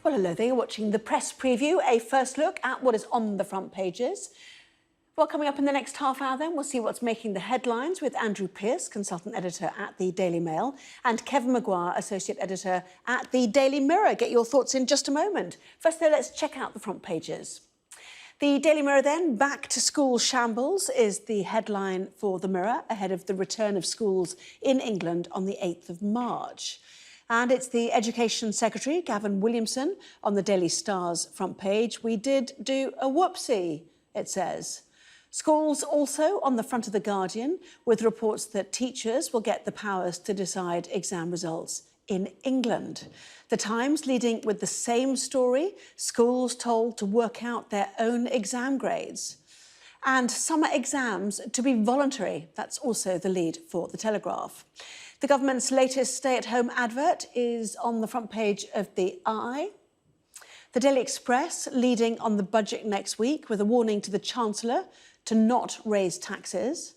Well, hello there. You're watching the press preview, a first look at what is on the front pages. Well, coming up in the next half hour then, we'll see what's making the headlines with Andrew Pearce, consultant editor at the Daily Mail, and Kevin Maguire, associate editor at the Daily Mirror. Get your thoughts in just a moment. First, though, let's check out the front pages. The Daily Mirror then, back to school shambles, is the headline for the Mirror ahead of the return of schools in England on the 8th of March. And it's the Education Secretary, Gavin Williamson, on the Daily Star's front page. We did do a whoopsie, it says. Schools also on the front of The Guardian, with reports that teachers will get the powers to decide exam results in England. The Times leading with the same story, schools told to work out their own exam grades. And summer exams to be voluntary, that's also the lead for The Telegraph. The government's latest stay-at-home advert is on the front page of The Eye. The Daily Express leading on the budget next week with a warning to the Chancellor to not raise taxes.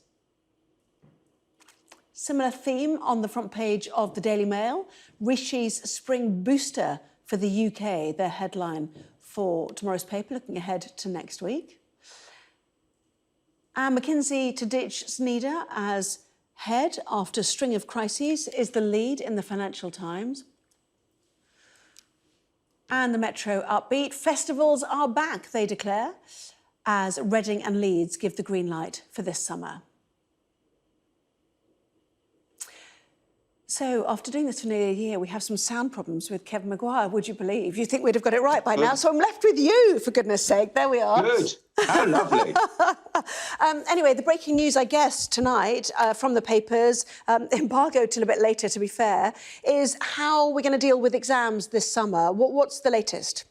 Similar theme on the front page of the Daily Mail, Rishi's spring booster for the UK, their headline for tomorrow's paper, looking ahead to next week. And McKinsey to ditch Sneeder as head after string of crises is the lead in the Financial Times. And the Metro upbeat, festivals are back, they declare, as Reading and Leeds give the green light for this summer. So, after doing this for nearly a year, we have some sound problems with Kevin Maguire, would you believe? You'd think we'd have got it right by now, so I'm left with you, for goodness sake. There we are. Good. How lovely. Anyway, the breaking news, I guess, tonight from the papers, embargoed till a bit later, to be fair, is how we're going to deal with exams this summer. What's the latest?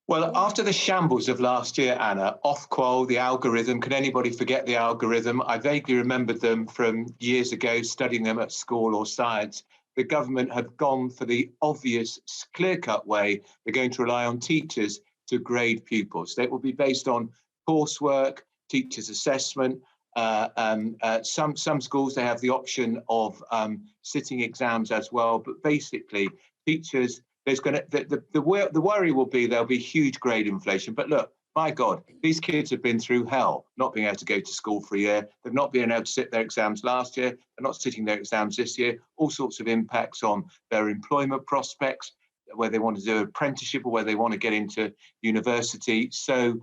Well, after the shambles of last year, Anna, Ofqual, the algorithm, can anybody forget the algorithm? I vaguely remembered them from years ago, studying them at school or science. The government have gone for the obvious, clear-cut way. They're going to rely on teachers to grade pupils. That will be based on coursework, teachers' assessment. Some schools, they have the option of sitting exams as well. But basically, teachers... The worry will be there'll be huge grade inflation. But look, my God, these kids have been through hell, not being able to go to school for a year. They've not been able to sit their exams last year. They're not sitting their exams this year. All sorts of impacts on their employment prospects, where they want to do an apprenticeship or where they want to get into university. So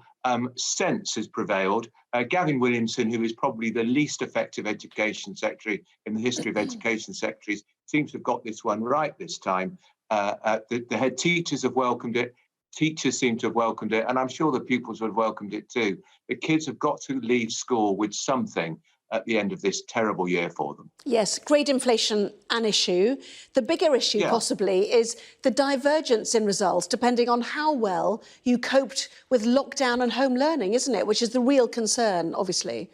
sense has prevailed. Gavin Williamson, who is probably the least effective education secretary in the history of education secretaries, seems to have got this one right this time. The head teachers have welcomed it. Teachers seem to have welcomed it, and I'm sure the pupils would have welcomed it too. The kids have got to leave school with something at the end of this terrible year for them. Yes, grade inflation, an issue. The bigger issue possibly is the divergence in results, depending on how well you coped with lockdown and home learning, isn't it? Which is the real concern, obviously.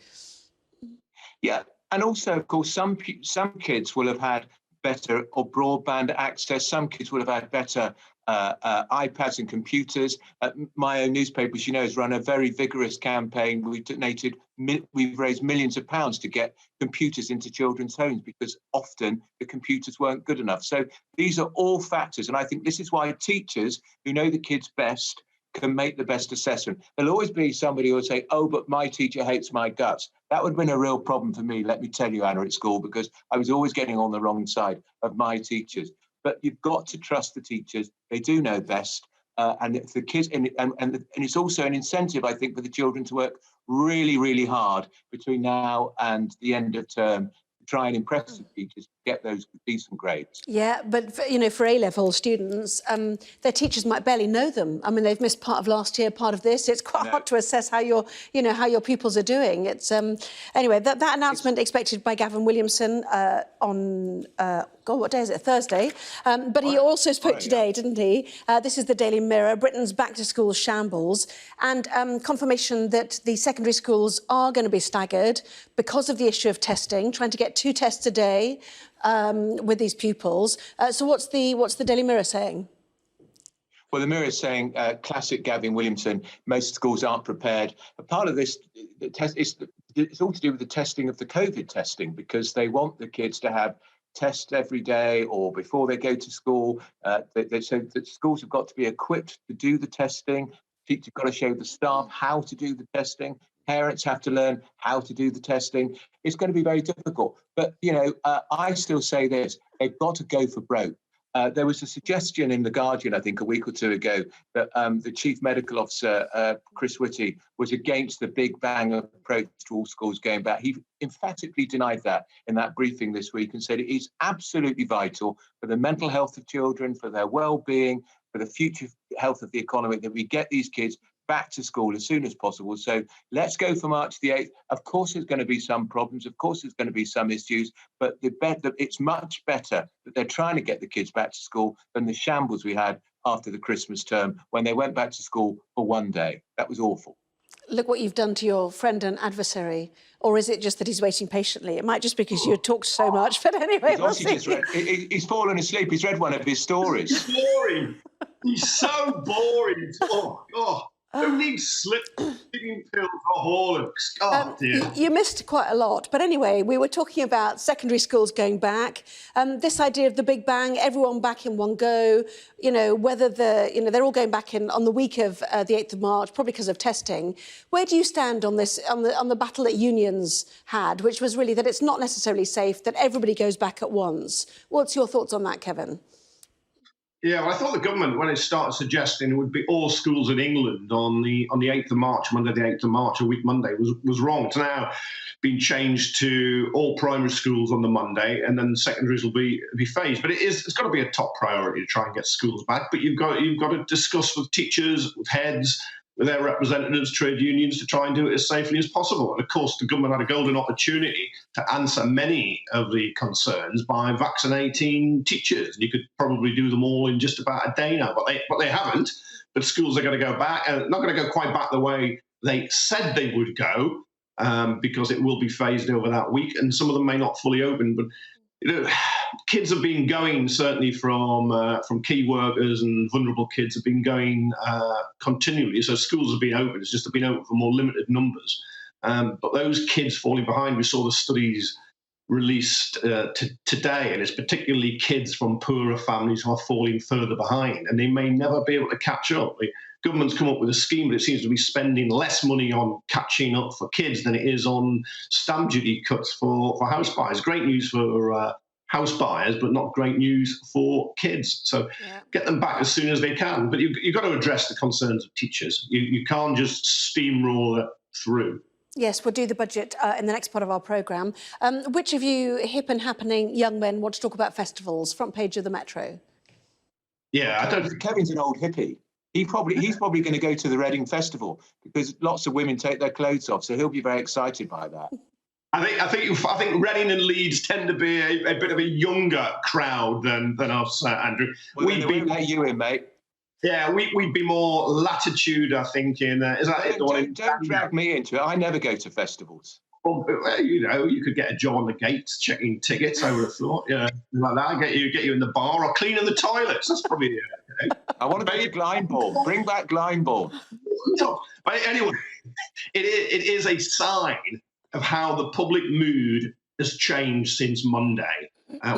Yeah, and also, of course, some kids will have had better or broadband access. Some kids would have had better iPads and computers. My own newspaper, as you know, has run a very vigorous campaign. We've raised millions of pounds to get computers into children's homes because often the computers weren't good enough. So these are all factors. And I think this is why teachers who know the kids best can make the best assessment. There'll always be somebody who will say, oh, but my teacher hates my guts. That would have been a real problem for me, let me tell you, Anna, at school, because I was always getting on the wrong side of my teachers. But you've got to trust the teachers. They do know best. And if the kids, and it's also an incentive, I think, for the children to work really, really hard between now and the end of term to try and impress the teachers, get those decent grades. Yeah, but for A-level students, their teachers might barely know them. I mean, they've missed part of last year, part of this. It's quite hard to assess how your pupils are doing. It's anyway, that announcement expected by Gavin Williamson on God, what day is it? Thursday. But he also spoke today, didn't he? This is the Daily Mirror. Britain's back to school shambles, and confirmation that the secondary schools are going to be staggered because of the issue of testing, trying to get 2 tests a day with these pupils. So what's the Daily Mirror saying? Well, the Mirror is saying, classic Gavin Williamson, most schools aren't prepared. A part of this it's all to do with the testing of the COVID testing, because they want the kids to have test every day or before they go to school. So that schools have got to be equipped to do the testing. Teachers have got to show the staff how to do the testing. Parents have to learn how to do the testing. It's going to be very difficult. But, I still say this, they've got to go for broke. There was a suggestion in The Guardian, I think, a week or two ago, that the Chief Medical Officer, Chris Whitty, was against the Big Bang approach to all schools going back. He emphatically denied that in that briefing this week and said it is absolutely vital for the mental health of children, for their well-being, for the future health of the economy, that we get these kids back to school as soon as possible. So let's go for March the 8th. Of course, there's going to be some problems. Of course, there's going to be some issues. But it's much better that they're trying to get the kids back to school than the shambles we had after the Christmas term when they went back to school for one day. That was awful. Look what you've done to your friend and adversary. Or is it just that he's waiting patiently? It might just be because you talked so much. But anyway, we'll see. He's fallen asleep. He's read one of his stories. He's boring. He's so boring. Oh, God. Who needs sleeping pills or Horlicks? Oh, dear. You missed quite a lot. But anyway, we were talking about secondary schools going back. This idea of the Big Bang, everyone back in one go, whether they're all going back in on the week of the 8th of March, probably because of testing. Where do you stand on this, on the battle that unions had, which was really that it's not necessarily safe, that everybody goes back at once? What's your thoughts on that, Kevin? Yeah, well, I thought the government, when it started suggesting it would be all schools in England on the 8th of March, Monday the 8th of March, a week Monday, was wrong. It's now been changed to all primary schools on the Monday, and then secondaries will be phased. But it's got to be a top priority to try and get schools back. But you've got to discuss with teachers, with heads, with their representatives, trade unions, to try and do it as safely as possible. And of course, the government had a golden opportunity to answer many of the concerns by vaccinating teachers. And you could probably do them all in just about a day now, but they haven't. But schools are going to go back, and not going to go quite back the way they said they would go, because it will be phased over that week, and some of them may not fully open. But kids have been going, certainly from key workers, and vulnerable kids have been going continually. So schools have been open. It's just been open for more limited numbers. But those kids falling behind, we saw the studies released today, and it's particularly kids from poorer families who are falling further behind, and they may never be able to catch up. The government's come up with a scheme, but it seems to be spending less money on catching up for kids than it is on stamp duty cuts for house buyers. Great news for house buyers, but not great news for kids. So get them back as soon as they can. But you've got to address the concerns of teachers. You can't just steamroll it through. Yes, we'll do the budget in the next part of our programme. Which of you hip and happening young men want to talk about festivals? Front page of the Metro. Yeah, Kevin's an old hippie. He's probably going to go to the Reading Festival because lots of women take their clothes off, so he'll be very excited by that. I think Reading and Leeds tend to be a bit of a younger crowd than us, Andrew. Well, they won't let you in, mate. Yeah, we'd be more latitude, I think. Is that it? Don't drag me into it. I never go to festivals. Well, you could get a job on the gates checking tickets, I would have thought. Yeah, like that. Get you in the bar or cleaning the toilets. That's probably I want to go to Glyndebourne. Bring back Glyndebourne. But anyway, it is a sign of how the public mood has changed since Monday.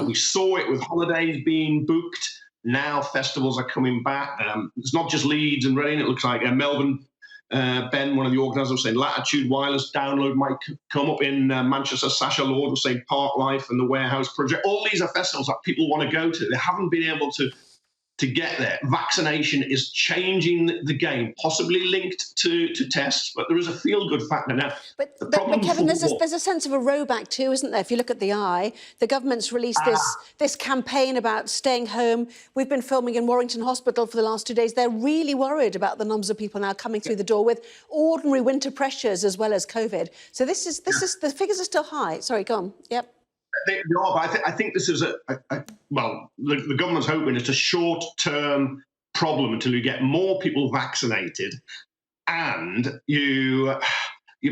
We saw it with holidays being booked. Now festivals are coming back. It's not just Leeds and Reading. It looks like Melbourne. Ben, one of the organisers, was saying Latitude Wireless download might come up in Manchester. Sasha Lord was saying Park Life and the Warehouse Project. All these are festivals that people want to go to. They haven't been able to get there. Vaccination is changing the game, possibly linked to tests, but there is a feel-good factor now. But Kevin, there's a sense of a rowback too, isn't there? If you look at the Eye, the government's released this campaign about staying home. We've been filming in Warrington Hospital for the last 2 days. They're really worried about the numbers of people now coming through the door with ordinary winter pressures as well as COVID. So this is the figures are still high. Sorry, go on. Yep. No, but I think this is the government's hoping it's a short-term problem until you get more people vaccinated, and you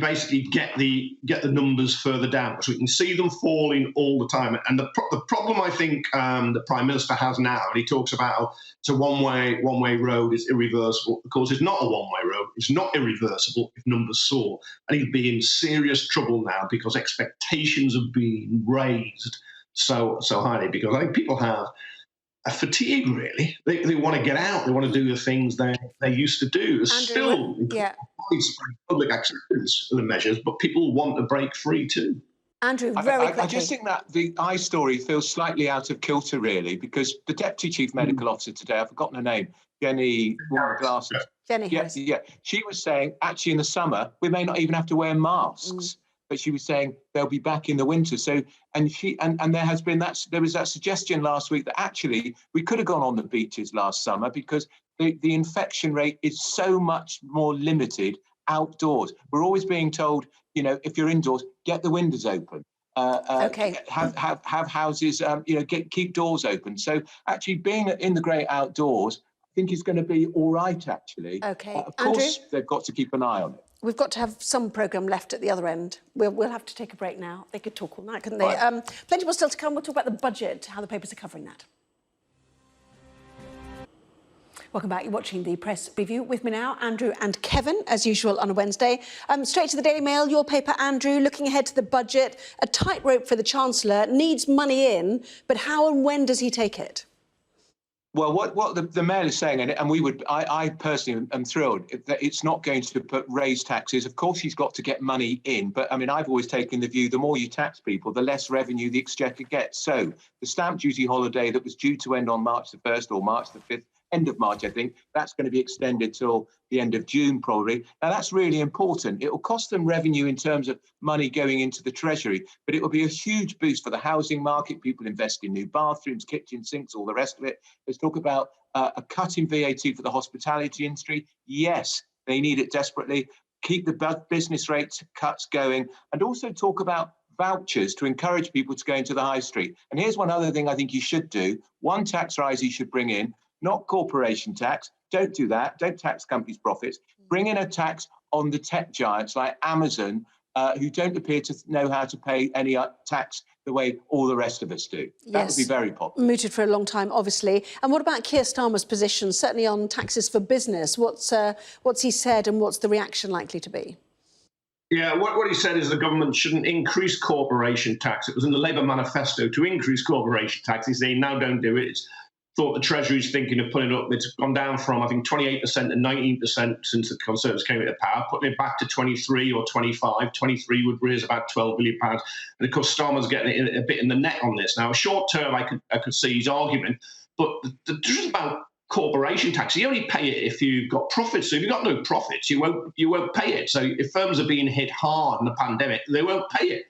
basically get the numbers further down, so we can see them falling all the time. And the problem I think the Prime Minister has now, and he talks about it's a one-way road, is irreversible. Of course, it's not a one-way road. It's not irreversible if numbers soar, and he'd be in serious trouble now because expectations have been raised so highly, because I think people have a fatigue, really. They want to get out. They want to do the things they used to do. There's still widespread public acceptance of the measures, but people want to break free too. Andrew, very quickly. I just think that the eye story feels slightly out of kilter, really, because the Deputy Chief Medical Officer today, I've forgotten her name, Jenny, woman with glasses. Jenny Harris. Yeah. She was saying, actually, in the summer, we may not even have to wear masks. But she was saying they'll be back in the winter. So, and there was that suggestion last week that actually we could have gone on the beaches last summer because the infection rate is so much more limited outdoors. We're always being told, if you're indoors, get the windows open. Have houses, keep doors open. So actually being in the great outdoors, I think is going to be all right, actually. Okay. Of course, they've got to keep an eye on it. We've got to have some programme left at the other end. We'll have to take a break now. They could talk all night, couldn't they? Right. Plenty more still to come. We'll talk about the budget, how the papers are covering that. Welcome back. You're watching the Press Review. With me now, Andrew and Kevin, as usual on a Wednesday. Straight to the Daily Mail, your paper, Andrew, looking ahead to the budget. A tightrope for the Chancellor, needs money in, but how and when does he take it? Well, what the Mail is saying, and I personally am thrilled that it's not going to raise taxes. Of course, he's got to get money in, but I mean, I've always taken the view the more you tax people, the less revenue the Exchequer gets. So the stamp duty holiday that was due to end on March the 1st or March the 5th, end of March, I think, that's going to be extended till the end of June, probably. Now, that's really important. It will cost them revenue in terms of money going into the Treasury, but it will be a huge boost for the housing market. People invest in new bathrooms, kitchen sinks, all the rest of it. Let's talk about a cut in VAT for the hospitality industry. Yes, they need it desperately. Keep the business rates cuts going, and also talk about vouchers to encourage people to go into the high street. And here's one other thing I think you should do. One tax rise you should bring in, not corporation tax. Don't do that. Don't tax companies' profits. Bring in a tax on the tech giants like Amazon, who don't appear to know how to pay any tax the way all the rest of us do. That would be very popular. Mooted for a long time, obviously. And what about Keir Starmer's position, certainly on taxes for business? What's he said and what's the reaction likely to be? Yeah, what he said is the government shouldn't increase corporation tax. It was in the Labour manifesto to increase corporation tax. He's saying now don't do it. It's thought the Treasury's thinking of putting it up. It's gone down from, I think, 28% to 19% since the Conservatives came into power, putting it back to 23 or 25. 23 would raise about £12 billion. And of course, Starmer's getting a bit in the neck on this. Now, short term, I could see his argument, but the truth about corporation tax, you only pay it if you've got profits. So if you've got no profits, you won't pay it. So if firms are being hit hard in the pandemic, they won't pay it.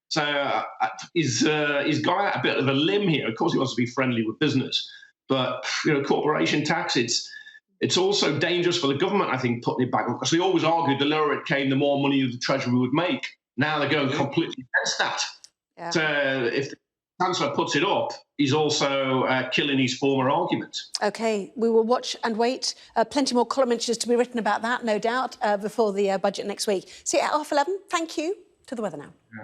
So he's gone out a bit of a limb here. Of course, he wants to be friendly with business. But, corporation tax, it's also dangerous for the government, I think, putting it back. Because they always argued the lower it came, the more money the Treasury would make. Now they're going completely against that. Yeah. So if the Chancellor puts it up, he's also killing his former argument. OK, we will watch and wait. Plenty more column inches to be written about that, no doubt, before the budget next week. See you at 11:30. Thank you. To the weather now.